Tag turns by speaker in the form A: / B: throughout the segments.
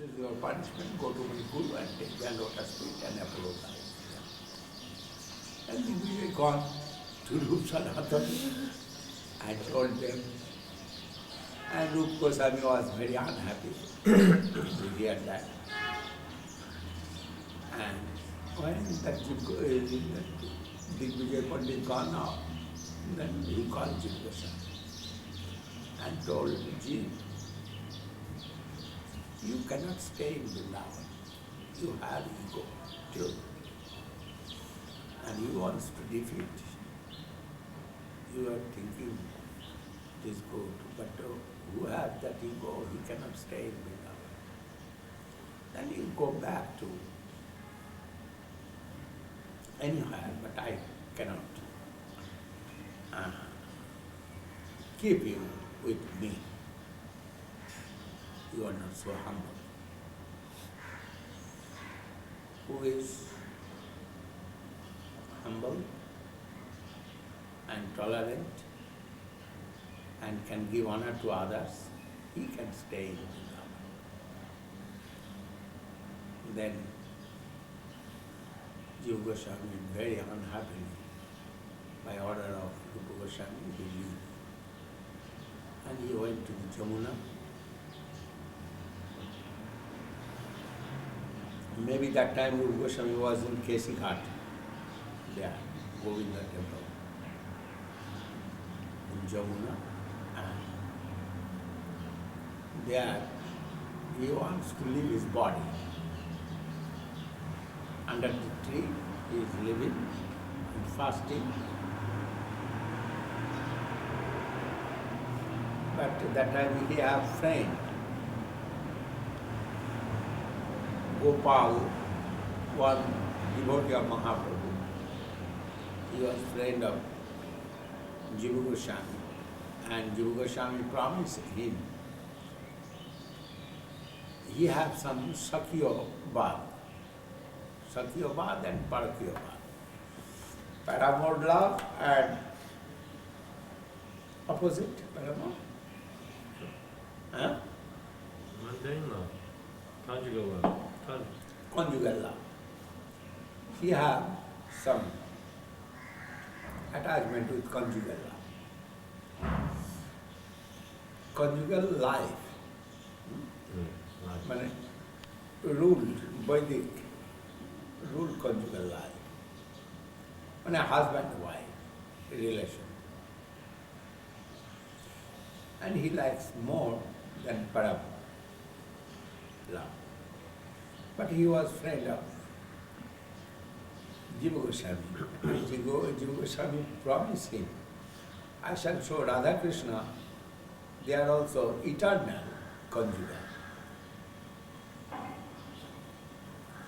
A: is your punishment, go to my Guru and take their lotus feet and apologize. And we were gone to Rup Sanatan and told them. And Rup Goswami was very unhappy to hear that. And when that Digvijay Pandit gone now, then he called Jiv Goswami and told Jiv, you cannot stay in Vrindavan. You have ego too. And he wants to defeat. You are thinking it is good, but who has that ego, he cannot stay in Vrindavan. Then you go back to anywhere, but I cannot keep you with me. You are not so humble. Who is humble and tolerant and can give honor to others, he can stay in Vrindavan. Then Jiva Goswami very unhappily, by order of Rupa Goswami, he leave. And he went to the Jamuna. Maybe that time Rupa Goswami was in Kesi Ghat, there, Govinda temple, in Jamuna. And there he wants to leave his body. Under the tree he is living and fasting. But at that time he have friend, Gopal, one devotee of Mahaprabhu. He was friend of Jiva Goswami, and Jiva Goswami promised him he have some Sakyo Bad and Parakyo Bad. Paramour love and opposite, paramour? Huh?
B: Mundane love, conjugal love.
A: Conjugal love. He have some attachment with conjugal love. Conjugal life, meaning ruled, Vedic, ruled conjugal life. When a husband-wife relation. And he likes more than para love. But he was friend of Jiva Goswami. Jiva Goswami promised him, I shall show Radha Krishna, they are also eternal conjugal.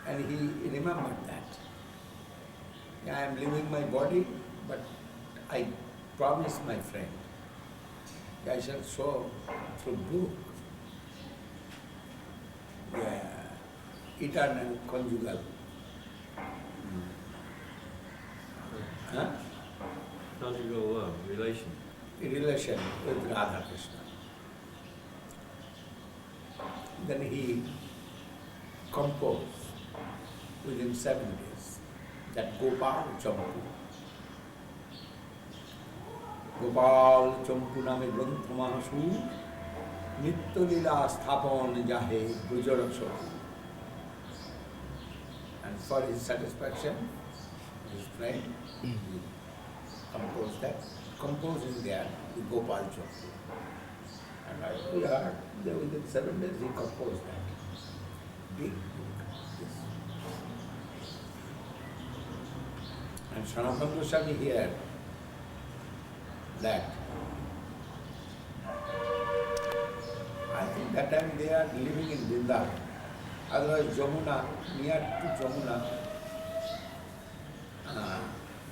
A: And he remembered that. I am leaving my body, but I promised my friend, I shall show through book the eternal conjugal. Huh?
B: Conjugal love, relation.
A: Relation with Radha Krishna. Then he composed within 7 days that Gopal Champu. Gopal Champu name Grantha Mahasu Nitya Lila Sthapon Jahe Brujaraso. And for his satisfaction, his friend composed that, composing there the Gopal Champu. And I heard that within 7 days he composed that. Big book. And Sanatana Goswami here that I think that time they are living in Vrindavan. Otherwise Jamuna, near to Jamuna,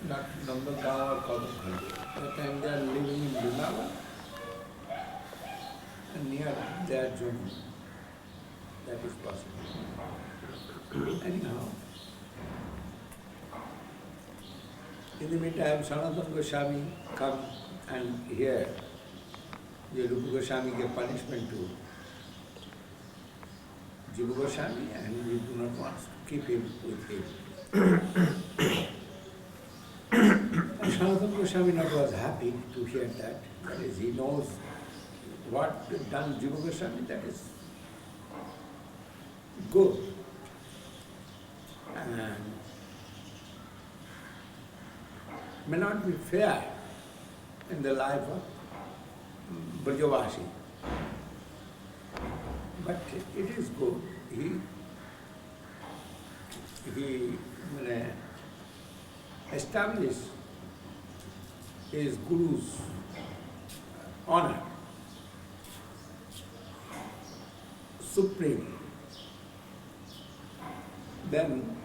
A: not Nandagaon or Kolkata. That time they are living in Vrindavan and near their Jamuna. That is possible. Anyhow, in the meantime, Sanatana Goswami come and hear the Rupa Goswami gave punishment to Jiva Goswami, and we do not want to keep him with him. And Sanatana Goswami not was happy to hear that. That is, he knows what done Jiva Goswami, that is good. And may not be fair in the life of Brajavasi. But it is good. He established his Guru's honor, supreme. Then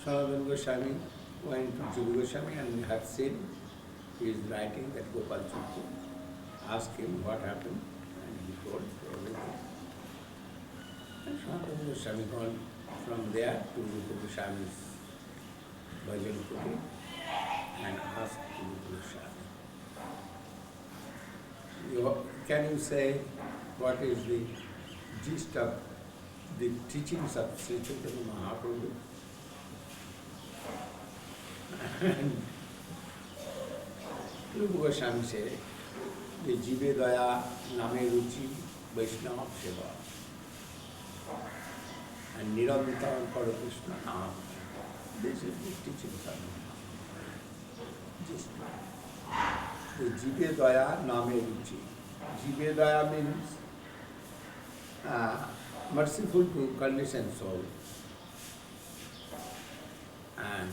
A: Sanatana Goswami went to Jiva Goswami and had seen his writing that Gopal Chukwu. Asked him what happened, and he told everything. And Sanatana Goswami gone from there to Rupa Goswami's Bhajan Kuti and asked Rupa Goswami, can you say what is the gist of the teachings of Sri Chaitanya Mahaprabhu? And Rupa Goswami said, the Jive Daya Name Ruchi Vaishnava Seva and Nirantar Karo Krishna Nam. This is the teachings of just the Jive Daya Name Ruchi. Jive Daya means merciful to conditioned soul. And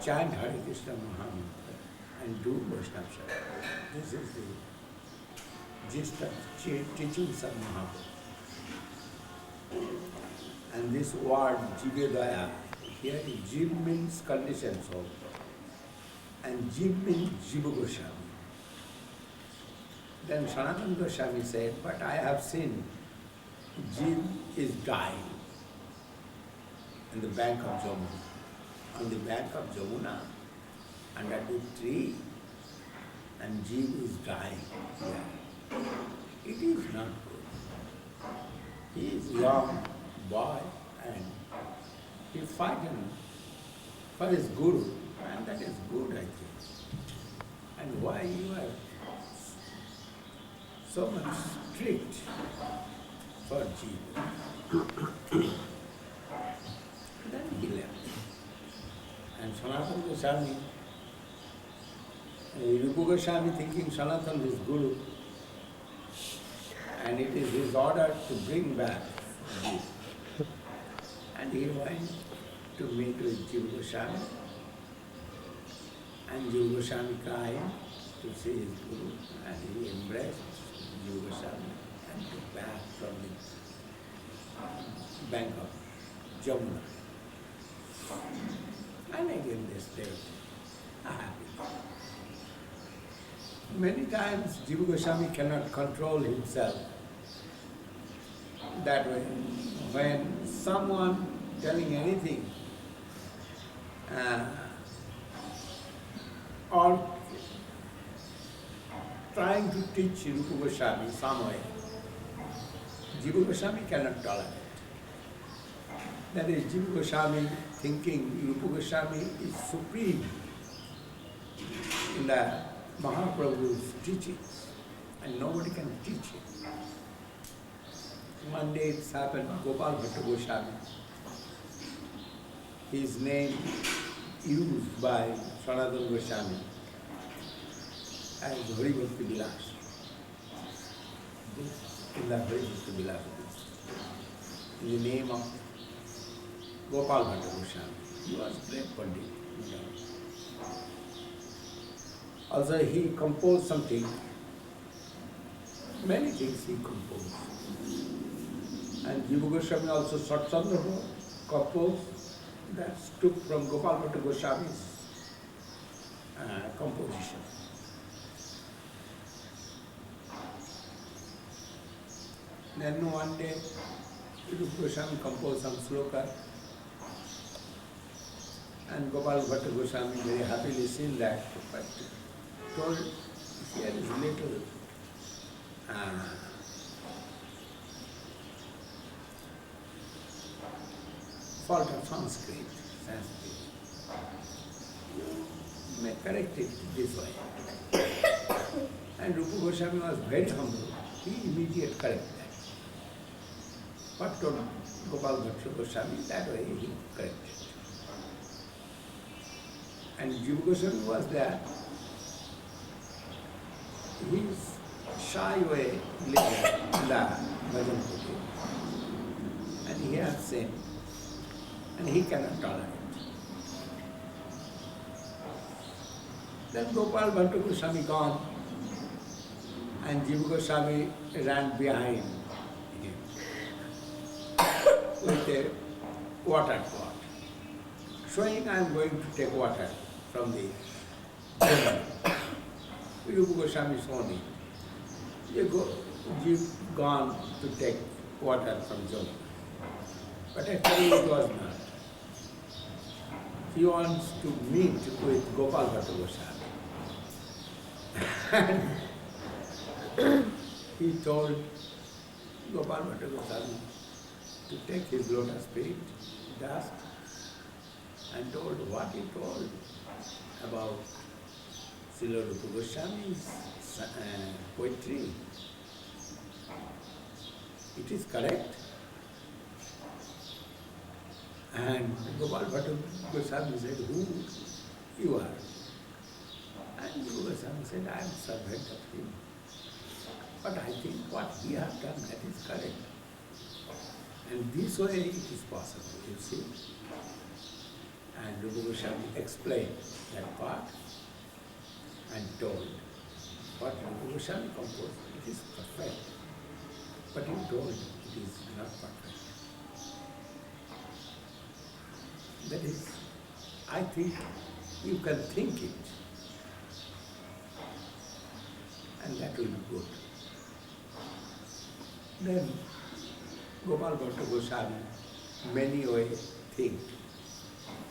A: chant Hare Krishna Mahamantra and do Vaishnava Seva. This is the gist of teachings of Mahaprabhu. And this word Jive Daya, here Jiv means conditioned soul and Jiv means Jiva Goswami. Then Sanatana Goswami said, but I have seen Jiv is dying in the bank of Jamuna. On the bank of Jamuna, under the tree, and Jiv is dying here. It is not good. He is young boy and he fighting for his Guru, and that is good, I think. And why you are so much strict for Jiv? Then he left. And Sanatana Goswami, Rupa Goswami thinking Sanatana is Guru, and it is his order to bring back Jiv. And he went to meet with Jiva Goswami, and Jiva Goswami crying to see his Guru, and he embraced Jiva Goswami and took back from the bank of Jamuna. And again they stayed happy. Many times Jiva Goswami cannot control himself. That way, when someone telling anything or trying to teach Rupa Goswami some way, Jiva Goswami cannot tolerate. That is, Jiva Goswami thinking Rupa Goswami is supreme in the Mahaprabhu's teachings, and nobody can teach him. One day it's happened, Gopal Bhatta Goswami, his name used by Sanatana Goswami as Hari Bhakti Vilas. In the Hari Bhakti Vilas, in the name of Gopal Bhatta Goswami. He was great Pandit. Also he composed something, many things he composed. And Jiva Goswami also Satsanga composed, that took from Gopal Bhatta Goswami's composition. Then one day, Rupa Goswami composed some sloka, And Gopal Bhatta Goswami very happily seen that, but told here is little fault of Sanskrit. You may correct it this way. And Rupa Goswami was very humble. He immediately corrected that. What told Gopal Bhatta Goswami, that way he corrected. And Jiva Goswami was there. His shy way living in the bhajan puri. And he has seen. And he cannot tolerate. Then Gopal Bhatta Goswami gone. And Jiva Goswami ran behind him with a water pot, showing I am going to take water from the Jamuna. Rupa Goswami saw it. Jiva gone to take water from Jamuna. But actually it was not. He wants to meet with Gopal Bhatta Goswami. And he told Gopal Bhatta Goswami to take his lotus feet, dust, and told what he told about Srila Rupa Goswami's poetry. It is correct. And Gopal Bhatta Goswami said, who you are? And Rupa Goswami said, I am servant of him. But I think what he has done, that is correct. And this way it is possible, you see. And Rupa Goswami explained that part and told what Rupa Goswami composed, it is perfect. But he told it is not perfect. That is, I think you can think it, and that will be good. Then Gopal Bhatta Goswami many ways think,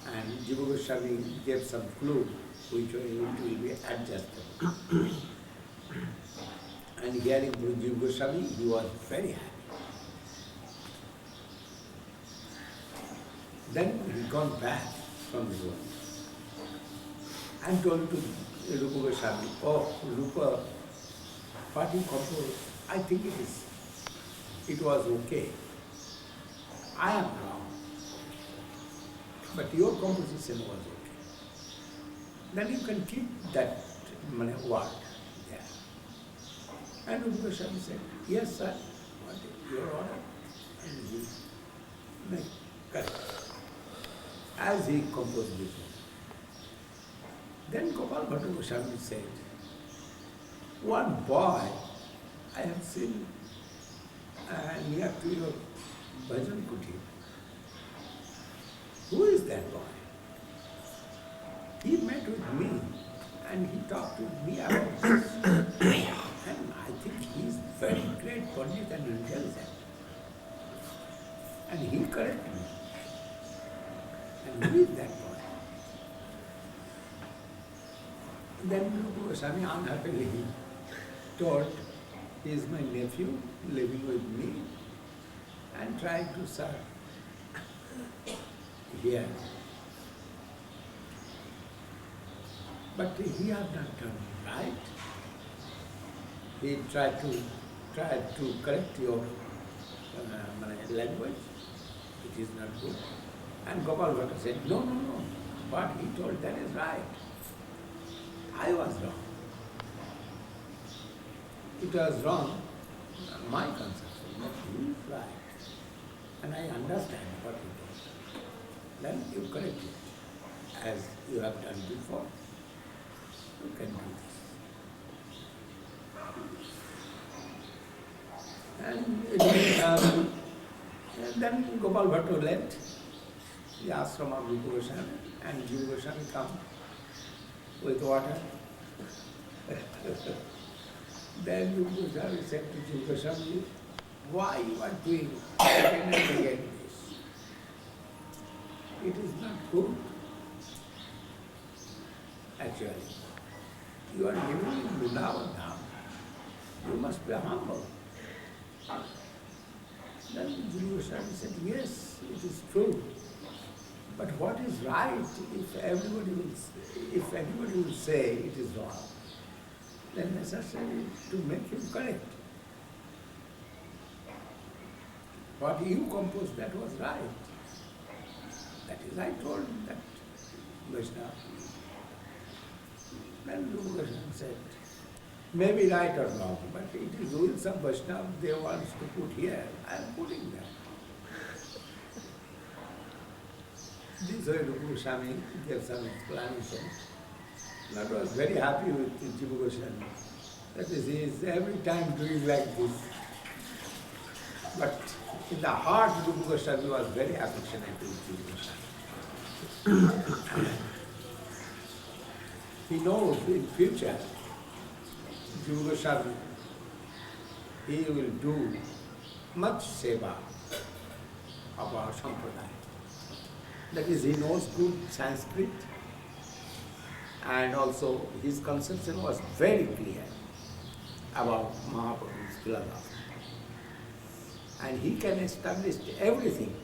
A: and Jiva Goswami gave some clue which way it will be adjustable. And hearing from Jiva Goswami, he was very happy. Then he gone back from the room and told to Rupa Goswami, oh Rupa, what you composed, I think it was okay. I am wrong. But your composition was okay. Then you can keep that word there. And Rupa Goswami said, yes sir, what is your order? And he made correct. As he composed before. Then Gopal Bhatta Goswami said, one boy I have seen near to your bhajan kuti. Who is that boy? He met with me and he talked with me about this. And I think he is very great Pandit and intelligent. And he corrected me. And who is that boy? Then Rupa Goswami unhappily told, he is my nephew living with me and trying to serve here. But he has not done right. He tried to correct your language. It is not good. And Gopal Bhatta said, no. What he told, that is right. I was wrong. It was wrong, my conception, but he is right. And I understand what he told. Then you correct it, as you have done before. You can do this. And then Gopal Bhatta left the ashram of Rupa Goswami, and Jiva Goswami come with water. Then Rupa Goswami said to Jiva Goswami, why you are doing again and again this? It is not good. actually. You are living in Vrindavan now. You must be humble. Then Guru Goswami said, yes, it is true. But what is right, if anybody will say it is wrong, then necessary to make him correct. What you composed, that was right. That is, I told that Vaishnava. Then Guru Goswami said, maybe right or wrong, but it is rules of Vaishnava they want to put here. I am putting them. This way Guru Goswami gave some explanation. I was very happy with Jiva Goswami. That is, he is every time doing like this. But in the heart, Jiva Goswami was very affectionate with Jiva Goswami. He knows in future, Jiva Goswami, he will do much seva of our sampradaya. That is, he knows good Sanskrit, and also his conception was very clear about Mahaprabhu's philosophy. And he can establish everything,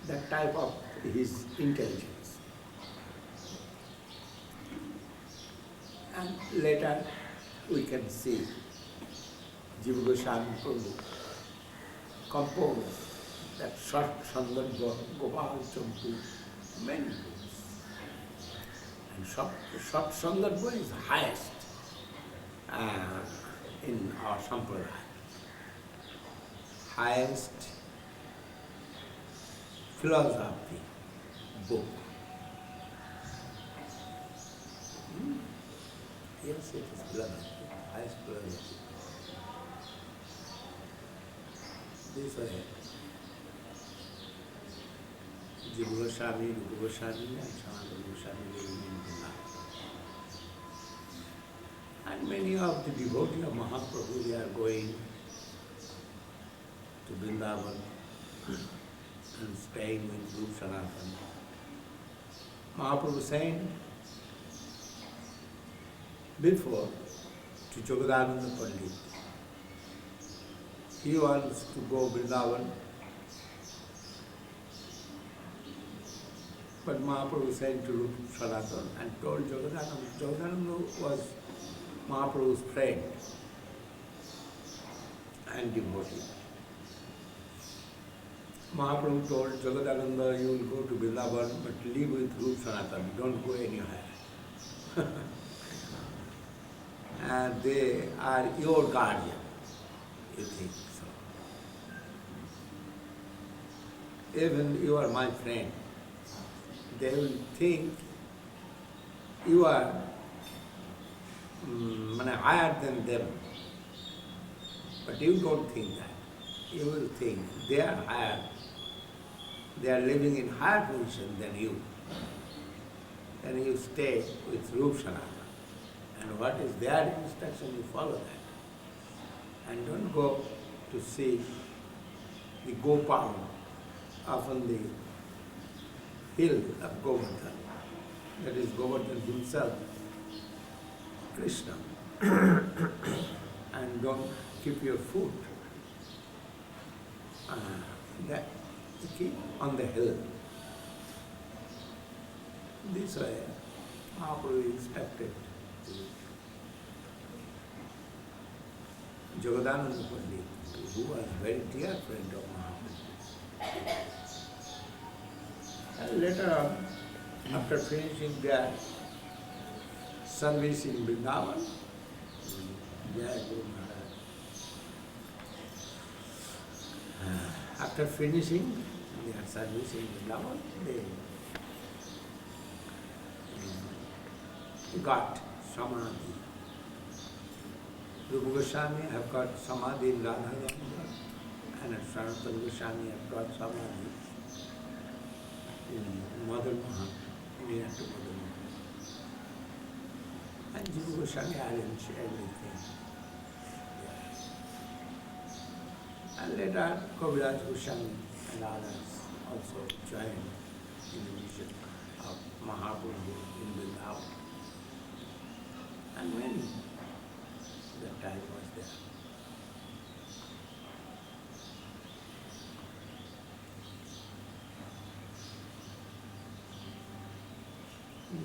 A: that type of his intelligence. And later we can see Jiva Goswami Prabhu composed that short Sandarbha, Gopal Champu, many books. And short Sandarbha is highest in our sampradaya. Highest philosophy book. Yes, it is philosophy, highest philosophy. This way, Jiva Goswami, Rupa Goswami, and Sanatana Goswami living in Bengal. And many of the devotees of Mahaprabhu, they are going to Vrindavan and staying with Guru Sanatana. Mahaprabhu saying before to Jagadananda Pandit, he wants to go Vrindavan, but Mahaprabhu said to Rupa Sanatana and told Jagadananda. Jagadananda was Mahaprabhu's friend and devotee. Mahaprabhu told Jagadananda, you will go to Vrindavan, but live with Rupa Sanatana, don't go anywhere. And they are your guardian, you think so. Even you are my friend, they will think you are higher than them. But you don't think that. You will think they are higher. They are living in higher position than you. Then you stay with Rupa Sanatana. And what is their instruction, you follow that. And don't go to see the Gopal up on the hill of Govardhan. That is Govardhan himself, Krishna. And don't keep your foot keep on the hill. This way, Mahaprabhu instructed Jagadananda Pandit, who was a very dear friend of Mahaprabhu. And later on, after finishing their service in Vrindavan, Jai Guru Maharaj, after finishing their service in Vrindavan, they got Samadhi. Rupa Goswami have got Samadhi in Radha Damodar, and Sanatana Goswami have got Samadhi in Mother Mahan, near to Mother Mahan. And Jiva Goswami arranged everything. And later Kaviraj Goswami and others also joined in the mission of Mahaprabhu in Vrindavan. and many. The time was there.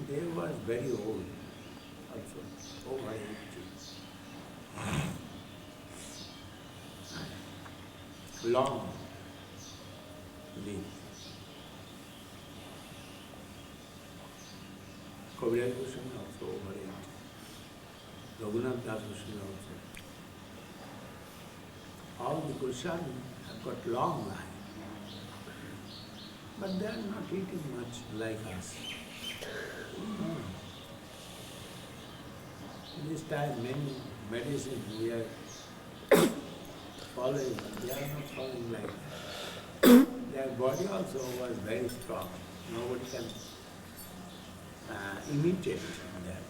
A: They was very old, also over 80. Long lived. Gurudev also over 80. Raghunath Das also. All the Goswamis have got long life, but they are not eating much like us. No. This time many medicine we are following, they are not following like that. Their body also was very strong. Nobody can imitate them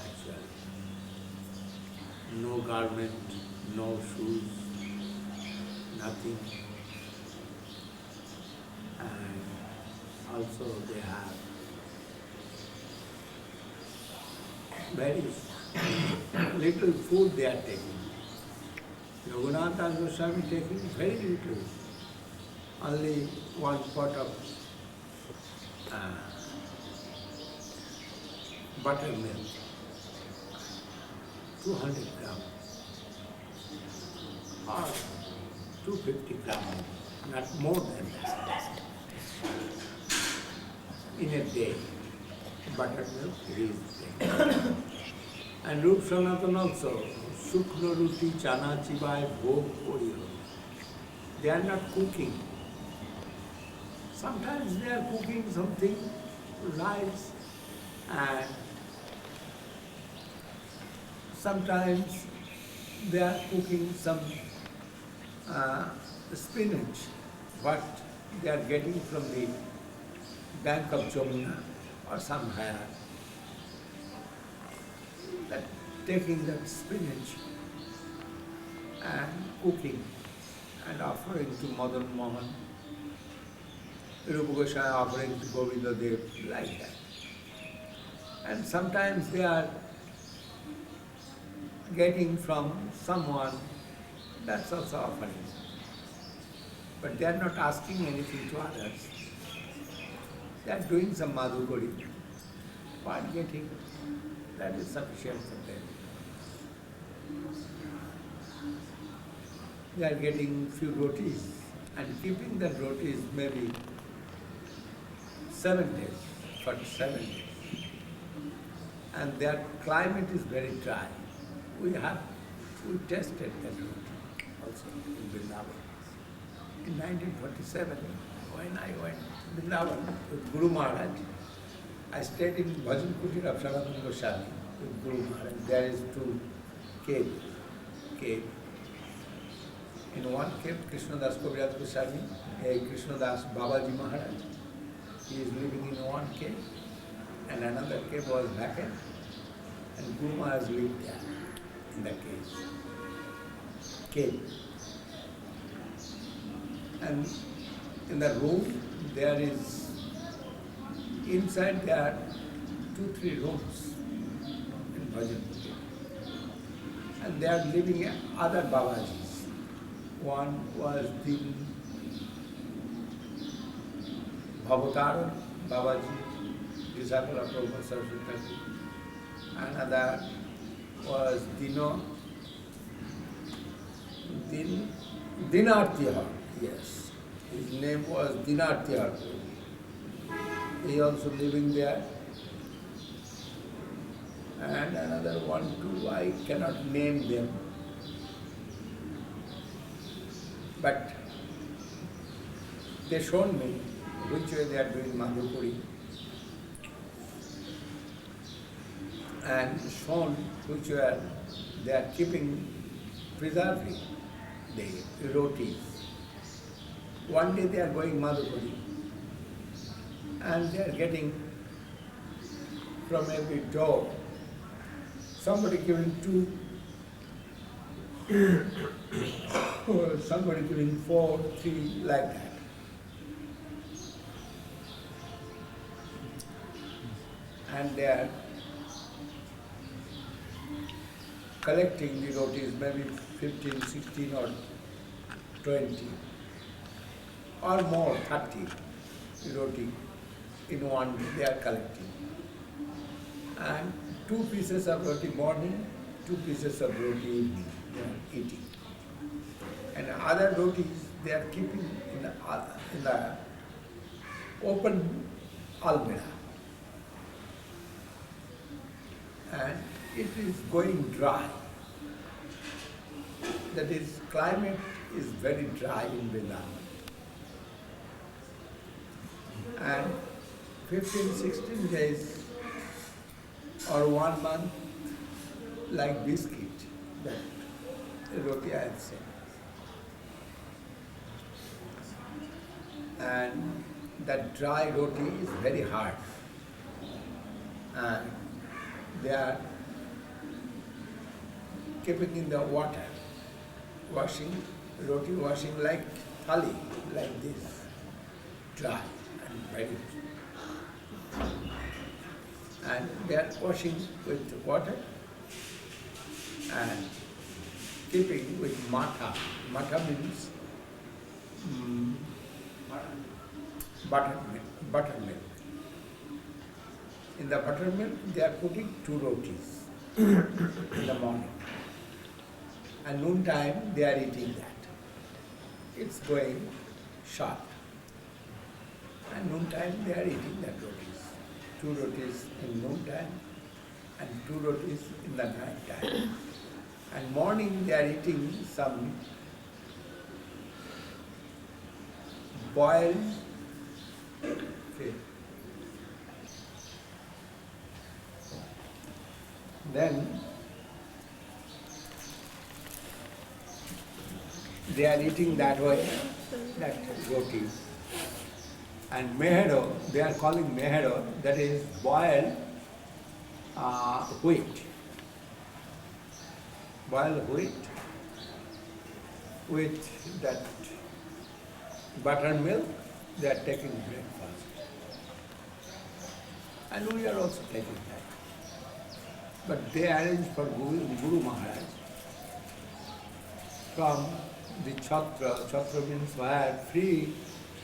A: actually. No garment, no shoes, nothing. And also they have very little food they are taking. Raghunath Das Goswami taking very little, only one pot of buttermilk, 200 grams or 250 grams, not more than that. In a day, buttermilk he is taking. And Rup Sanatan also, Sukna Ruti Chana Chibai Bhog Koriyo. They are not cooking. Sometimes they are cooking something, rice, and sometimes they are cooking some spinach, what they are getting from the bank of Jamuna or somewhere. That taking that spinach and cooking and offering to Madan Mohan, Rupa Goswami offering to Govinda Dev, like that. And sometimes they are getting from someone, that's also offering. But they are not asking anything to others. They are doing some madhukari. What getting, that is sufficient for them. They are getting few rotis and keeping the rotis maybe 7 days, 47 days. And their climate is very dry. We tested that roti also in Vrindavan. In 1947, when I went to Vrindavan with Guru Maharaj, I stayed in Bhajan Kutir of Srila Goswami with Guru Maharaj. There is 2 caves. In one cave, Krishnadas Kaviraj Goswami, Krishnadas Babaji Maharaj, he is living in one cave, and another cave was vacant, and Guru Maharaj lived there in the cave. And in the room, there is, inside there are 2-3 rooms in Bhajan. And they are living other Babajis. One was the Bhavataran Babaji, disciple of Prabhupada Saraswati Thakur. Another was Dinartya, yes. His name was Dinartya. He also living there. And another 1, 2, I cannot name them. But they shown me which way they are doing Madhupuri, and shown which way they are preserving the rotis. One day they are going Madhupuri, and they are getting from every door, somebody giving 2, or somebody giving 4, 3, like that. And they are collecting the rotis, maybe 15, 16 or 20 or more, 30 roti in one day they are collecting. And 2 pieces of roti morning, 2 pieces of roti evening they are eating. And other rotis they are keeping in the open almirah. And it is going dry. That is, climate is very dry in Vrindavan. And 15, 16 days or 1 month, like biscuit, that roti I have seen. And that dry roti is very hard. And they are keeping in the water, washing, roti washing like thali, like this, dry and very. And they are washing with water and keeping with matha. Matha means buttermilk. In the buttermilk, they are putting 2 rotis in the morning. And noontime, they are eating that. It's going short. And noontime, they are eating that rotis. 2 rotis in noontime and 2 rotis in the night time. And morning, they are eating some boiled fish. Then they are eating that way, that roti. And mehero, they are calling mehero, that is boiled wheat. Boiled wheat with that buttermilk, they are taking breakfast. And we are also taking that. But they arranged for Guru Maharaj from the Chhatra. Chhatra means where free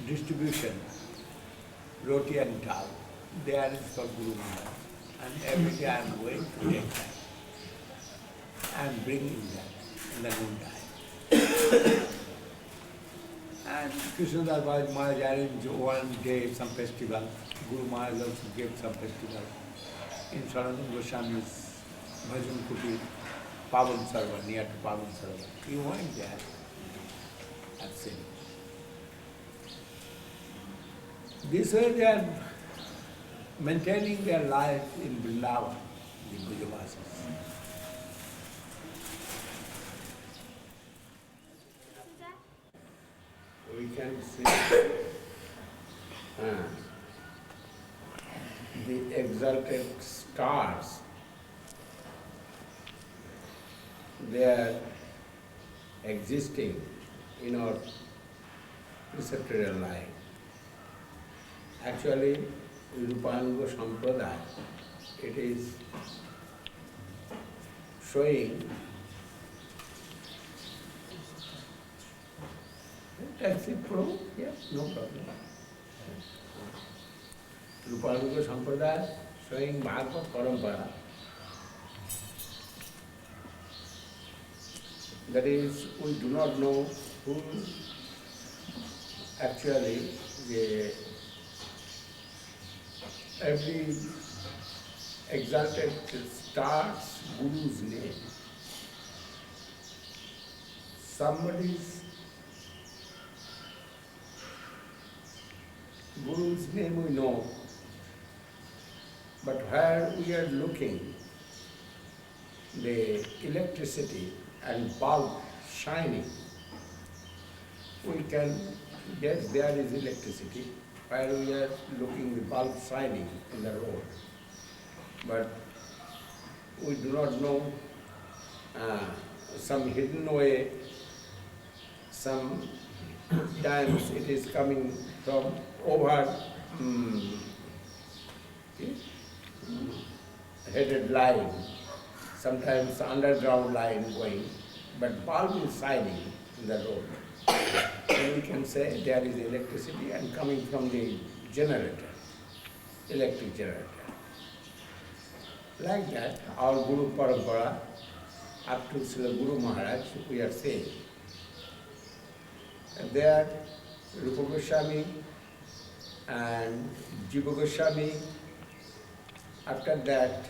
A: distribution, roti and dal. They arranged for Guru Maharaj. And every day I am going to take that and bringing that in the noontime. And Krishnadas Maharaj arranged one day some festival. Guru Maharaj also gave some festival in Srila Goswamis Bhajan Kutir, Pavan Sarovar, near to Pavan Sarovar. He went there. I've seen it. This way they are maintaining their life in Vrindavan, the Gujavasis. We can see the exalted stars. They are existing in our preceptorial life. Actually, Rupananga Sampradaya, it is showing taxi pro, yes, no problem. Rupananga Sampradaya showing Bhagavad parampara. That is, we do not know who actually every exalted star's Guru's name. Somebody's Guru's name we know, but where we are looking, the electricity and bulb shining, we can guess there is electricity, where we are looking the bulb shining in the road. But we do not know some hidden way, some times it is coming from over headed line. sometimes underground line going, but bulb is shining in the road. Then we can say there is electricity and coming from the generator, electric generator. Like that, our Guru Parampara, up to Srila Guru Maharaj, we are saying. And there, Rupa Goswami and Jiva Goswami, after that,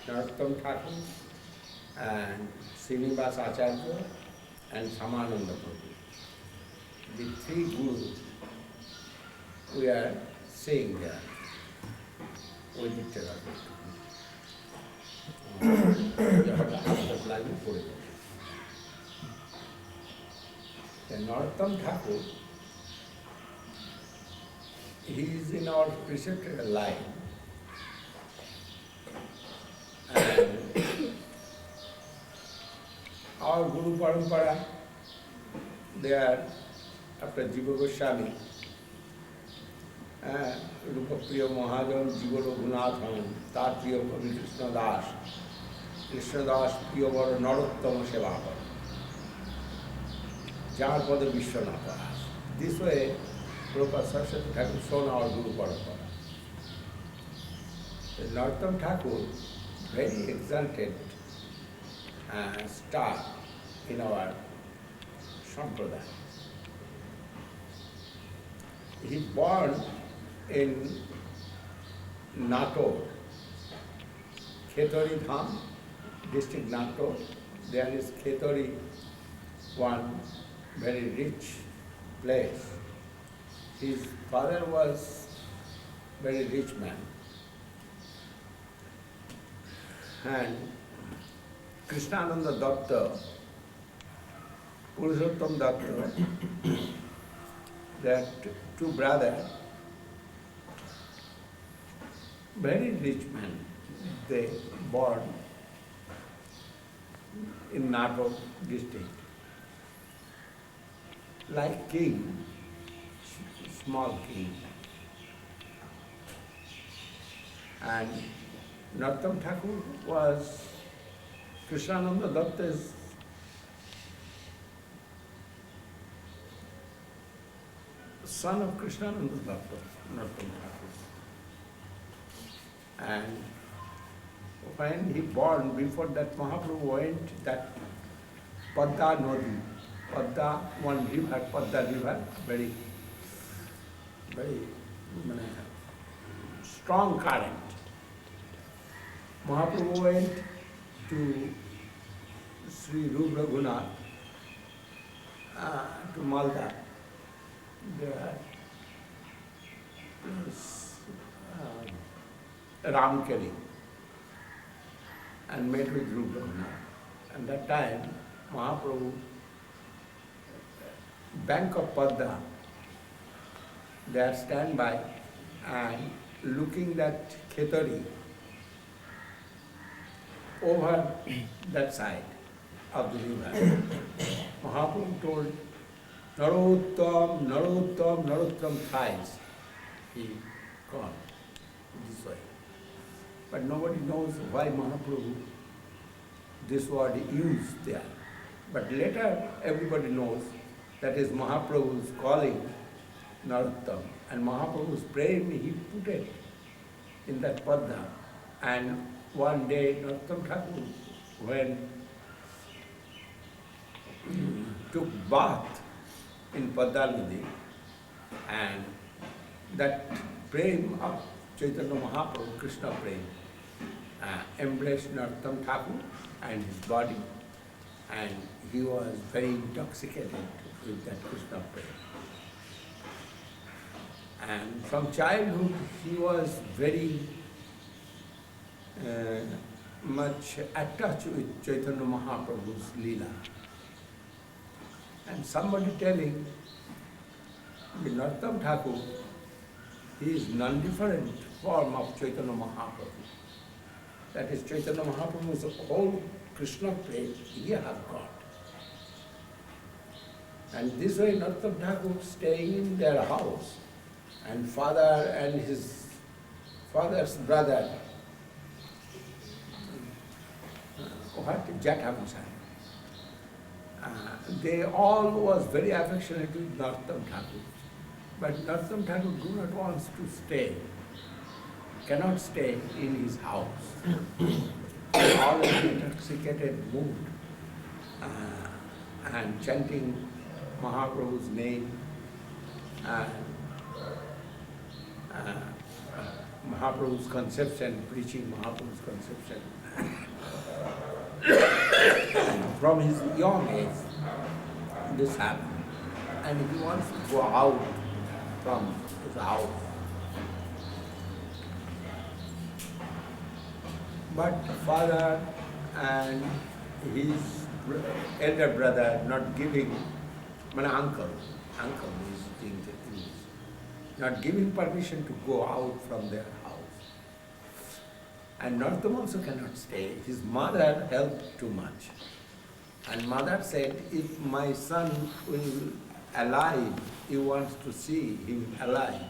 A: Narottam Thakur and Srinivas Acharya and Samananda Prabhu. The three gurus we are saying there with each other. The Narottam Thakur, he is in our preceptor line. And our Guru Parampara, they are after Jiva Goswami, Rupa Priya Mahajan, Jiva Raghunathan, Tar Priya Kavi Krishna Das, Krishna Das Priya Vara Narottama Sevakar, Jar Pada Vishwanatha. This way, Prabhupada Saraswati Thakur shown our Guru Parampara. The Narottam Thakur, very exalted star in our Sampradaya. He born in Nator, Khetari Dham, district Nator. There is Khetari, one very rich place. His father was very rich man. And Krishnananda Datta, Purushottam Datta, that two brothers, very rich men, they born in Nagaur district. Like king, small king. And Narottam Thakur was Krishnananda Datta's son of Krishnananda Datta, Narottam Thakur. And when he born, before that Mahaprabhu went that Padda Nadi, Padda, one river, Padda river, very strong current. Mahaprabhu went to Sri Rupa Raghunath, to Malda. There is Ramkeli, and met with Rupa Raghunath. And that time, Mahaprabhu, bank of Padda, they are stand by and looking that Khetari over that side of the river. Mahaprabhu told, Narottam, Narottam, Narottam thrice. He gone this way. But nobody knows why Mahaprabhu this word used there. But later everybody knows that is Mahaprabhu's calling Narottam. And Mahaprabhu's praying, he put it in that Padda. And one day Narottam Thakur, when took bath in Padda Nadi, and that prem of Chaitanya Mahaprabhu, Krishna prem, embraced Narottam Thakur and his body, and he was very intoxicated with that Krishna prem. And from childhood he was very much attached with Chaitanya Mahaprabhu's Leela. And somebody telling, the Narottam Thakur, he is non-different form of Chaitanya Mahaprabhu. That is, Chaitanya Mahaprabhu's whole Krishna play he has got. And this way Narottam Thakur staying in their house, and father and his father's brother, what? Jathamsai. They all was very affectionate with Narottam Thakur. But Narottam Thakur do not want to stay, cannot stay in his house. All in intoxicated mood and chanting Mahaprabhu's name and Mahaprabhu's conception, preaching Mahaprabhu's conception. From his young age, this happened. And he wants to go out from his house. But father and his elder brother not giving, uncle is not giving permission to go out from their house. And Narottam also cannot stay. His mother helped too much. And mother said, if my son will alive, he wants to see him alive,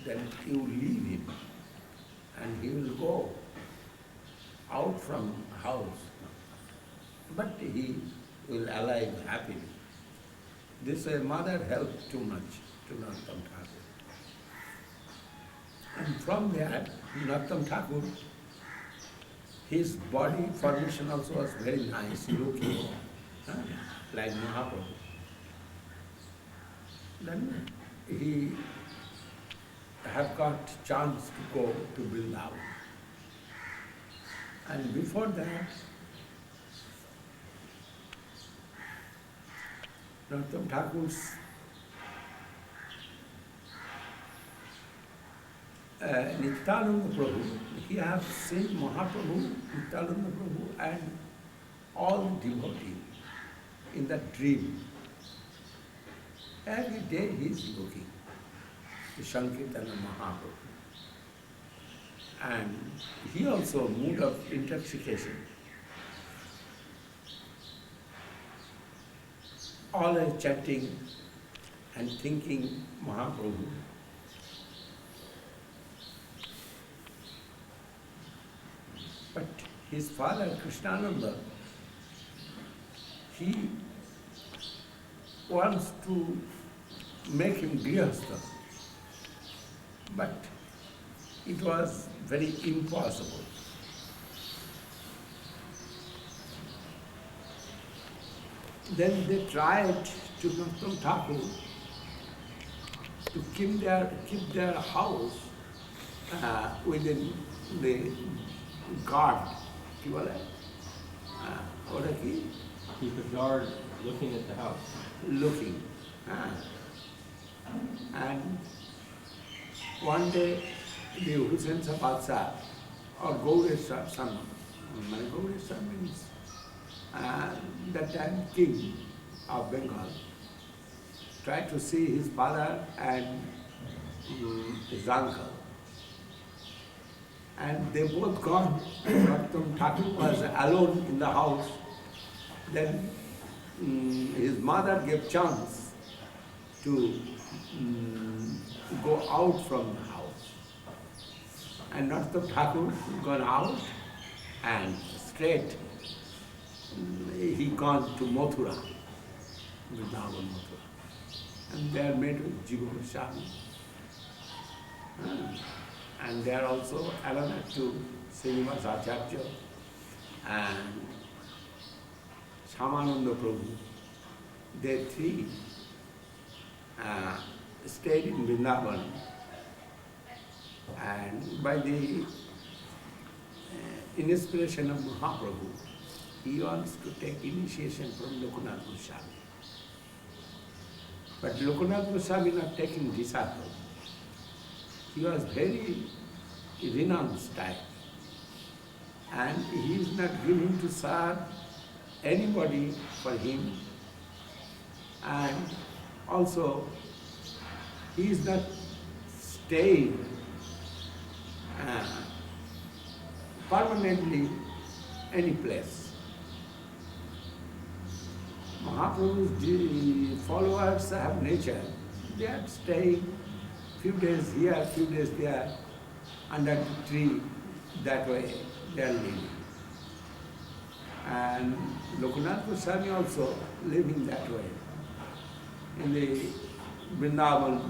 A: then you leave him and he will go out from house. But he will alive happily. This way mother helped too much to Narottam Thakur. And from that, Narottam Thakur, his body formation also was very nice, looking like Mahaprabhu. Then he have got chance to go to Vrindavan. And before that, Narottam Thakur's Nityananda Prabhu, he has seen Mahaprabhu, Nityananda Prabhu and all devotees in that dream. Every day he is looking to Sankirtana Mahaprabhu. And he also mood of intoxication. Always chanting and thinking Mahaprabhu. But his father, Krishnananda, he wants to make him grihastha. But it was very impossible. Then they tried to Narottam Thakur to keep their house within the guard. What a key?
B: Keep a guard looking at the house.
A: Looking. And one day, the Hussain Badshah, or Gaureshwar son, Gaureshwar means that time king of Bengal, tried to see his father and his uncle. And they both gone. Narottam Thakur was alone in the house. Then his mother gave chance to go out from the house. And Narottam Thakur gone out and straight he gone to Mathura, Vrindavan Mathura. And there met with Jiva Goswami. And there also another two, Srinivas Acharya and Shamananda Prabhu. They three stayed in Vrindavan. And by the inspiration of Mahaprabhu, he wants to take initiation from Lokanath Goswami. But Lokanath Goswami not taking disciple. He was very renounced type. And he is not willing to serve anybody for him. And also, he is not staying permanently any place. Mahaprabhu's followers have nature. They are staying few days here, few days there, under the tree, that way they are living. And Lokanath Goswami also living that way. In the Vrindavan,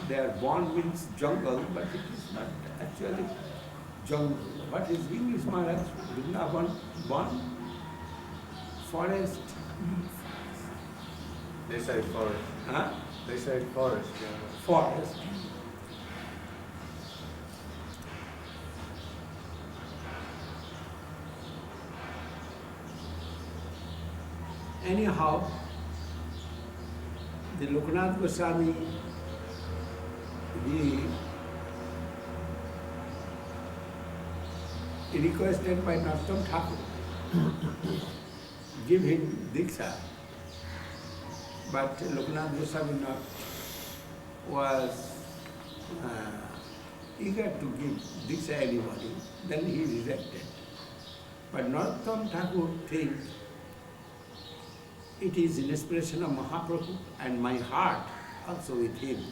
A: they are born means jungle, but it is not actually jungle. What is English Maharaj? Vrindavan, born? Forest.
C: They say forest.
A: Huh?
C: They say forest, yeah.
A: Forest. Anyhow, the Lokanath Goswami, he requested by Narottam Thakur, give him Diksha. But Lokanath Goswami was eager to give Diksha anybody, then he rejected. But Narottam Thakur thinks it is an inspiration of Mahaprabhu and my heart also with him,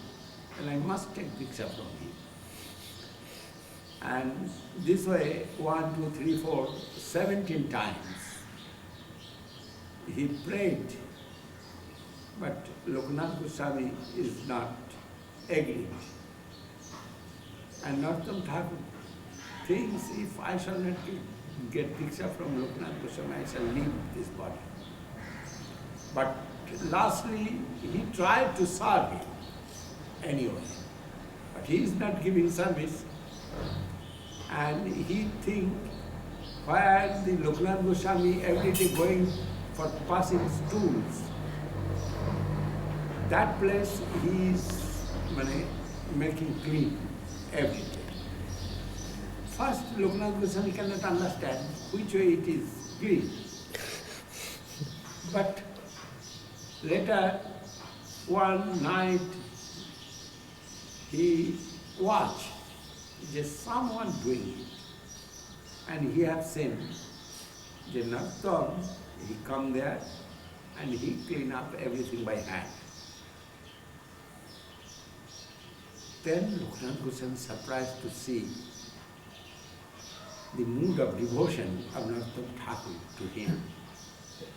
A: and I must take Diksha from him. And this way, 1, 2, 3, 4, 17 times he prayed, but Lokanath Goswami is not agreed. And Narottam Thakur thinks, if I shall not get Diksha from Lokanath Goswami, I shall leave this body. But lastly, he tried to serve him anyway. But he is not giving service. And he thinks, where the Lokanath Goswami every day going for passing stools, that place he is making clean every day. First, Lokanath Goswami cannot understand which way it is clean. But later, one night, he watched just someone doing it. And he had seen Narottam, he come there and he clean up everything by hand. Then Lokanath Goswami surprised to see the mood of devotion of Narottam Thakur to him.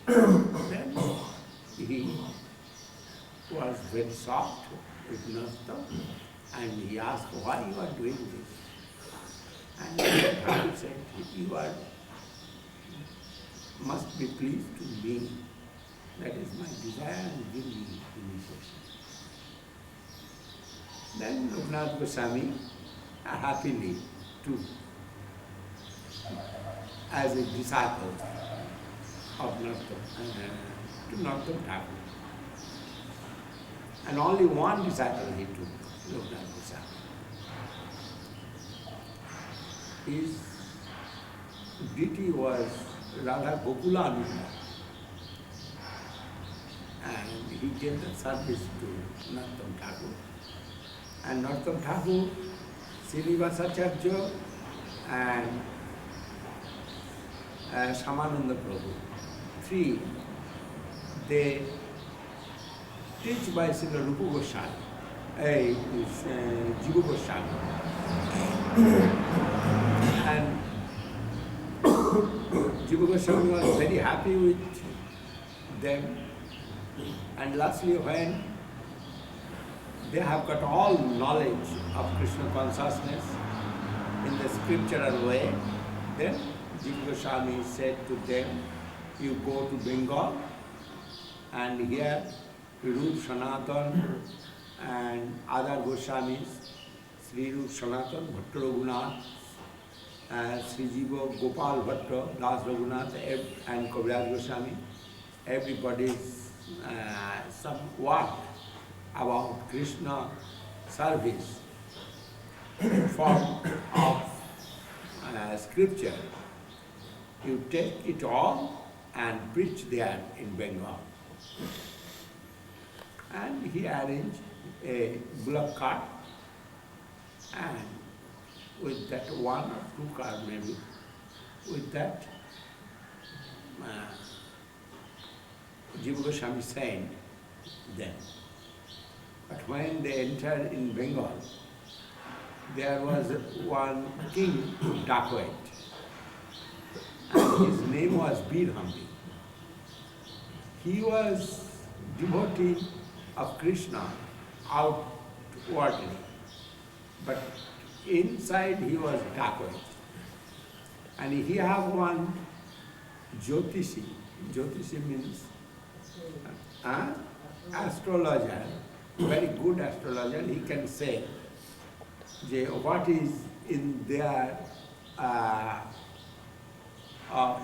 A: Then he was very soft with Narottam and he asked, why you are doing this? And Thakur said, you must be pleased to me. That is my desire, and give me initiation. Then Lokanath Goswami happily took as a disciple of Narottam Thakur. And only one disciple he took, Lokanath Goswami. His deity was Radha Gokulananda. And he gave the service to Narottam Thakur. And Narottam Thakur, Srinivasacharya and Shamananda Prabhu, three, they teach by Srila Rupa Goswami, Jiva Goswami. And Jiva Goswami was very happy with them. And lastly, when they have got all knowledge of Krishna consciousness in the scriptural way, then Jiva Goswami said to them, you go to Bengal and here Rup Sanatan and other Goswamis, Sri Rup Sanatan, Bhatta Raghunath, Sri Jiva Gopal Bhatta, Das Raghunath and Kaviraj Goswami, everybody's some work about Krishna service in form of scripture. You take it all and preach there in Bengal. And he arranged a bullock cart, and with that one or two cars maybe, with that Jiva Goswami sent them. But when they entered in Bengal, there was one king, dacoit. And His name was Birhambi. He was devotee of Krishna outwardly, but inside he was dacoit. And he have one Jyotishi. Jyotishi means astrologer, very good astrologer. He can say what is in their of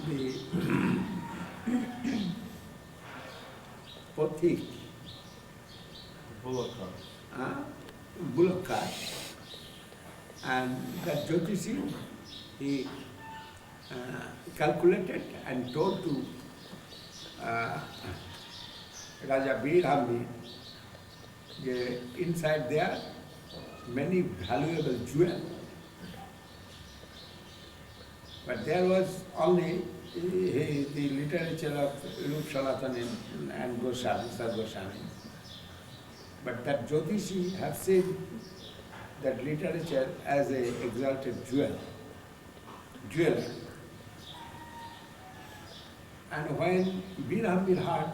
A: the pothik,
B: Bullock cart.
A: bullock cart. And that Jyotishi, he calculated and told to Raja Birhambi, inside there many valuable jewels. But there was only the literature of Rup Sanatana and Goswami, Sir Goswami. But that Jyotishi have seen that literature as a exalted jewel. And when Birhambi heard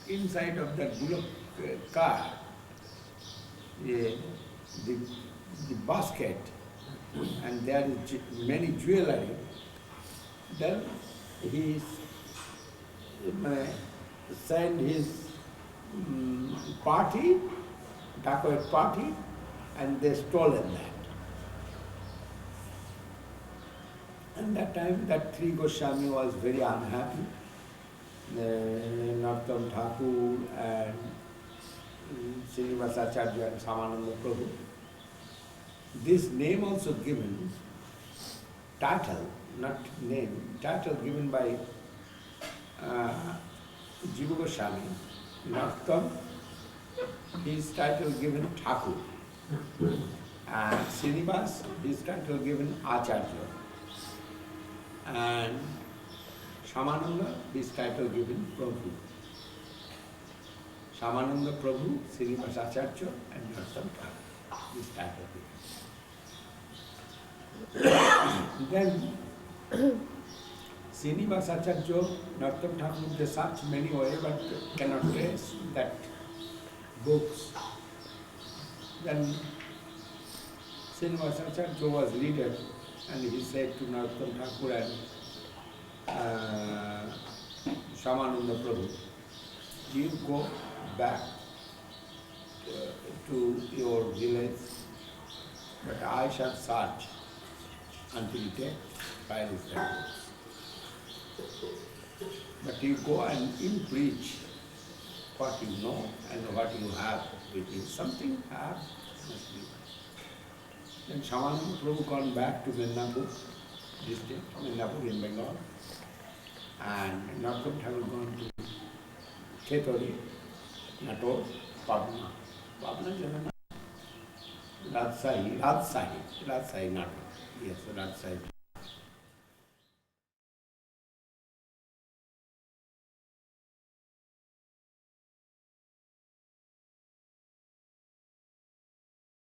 A: inside of that bullock cart, the basket, and there is many jewelry, then he sent his party, dacoit party, and they stolen that. And that time, that three Goswami was very unhappy. Narottam Thakur and Srinivasacharya and Samananda Prabhu. This name also given, title, not name, title given by Jiva Goswami. Narottam, his title given Thakur. And Srinivas, his title given Acharya. And Shamananda, his title given Prabhu. Shamananda Prabhu, Srinivas Acharya, and Narottam Thakur, his title given. Then Srinivas Acharya, Narottam Thakur, they search many ways but cannot trace that books. Then Srinivas Acharya was leader, and he said to Narottam Thakur and Shamananda Prabhu, you go back to your village, but I shall search until death, where is that book. But you go and you preach what you know and what you have with you. Something have, must be. Then Shamananda Prabhu gone back to Vrindavan district, Vrindavan in Bengal, and Narottam Thakur gone to Khetori, Nator, Pabna, Janana, Rajsahi, Nator. Yes, Rajsahi.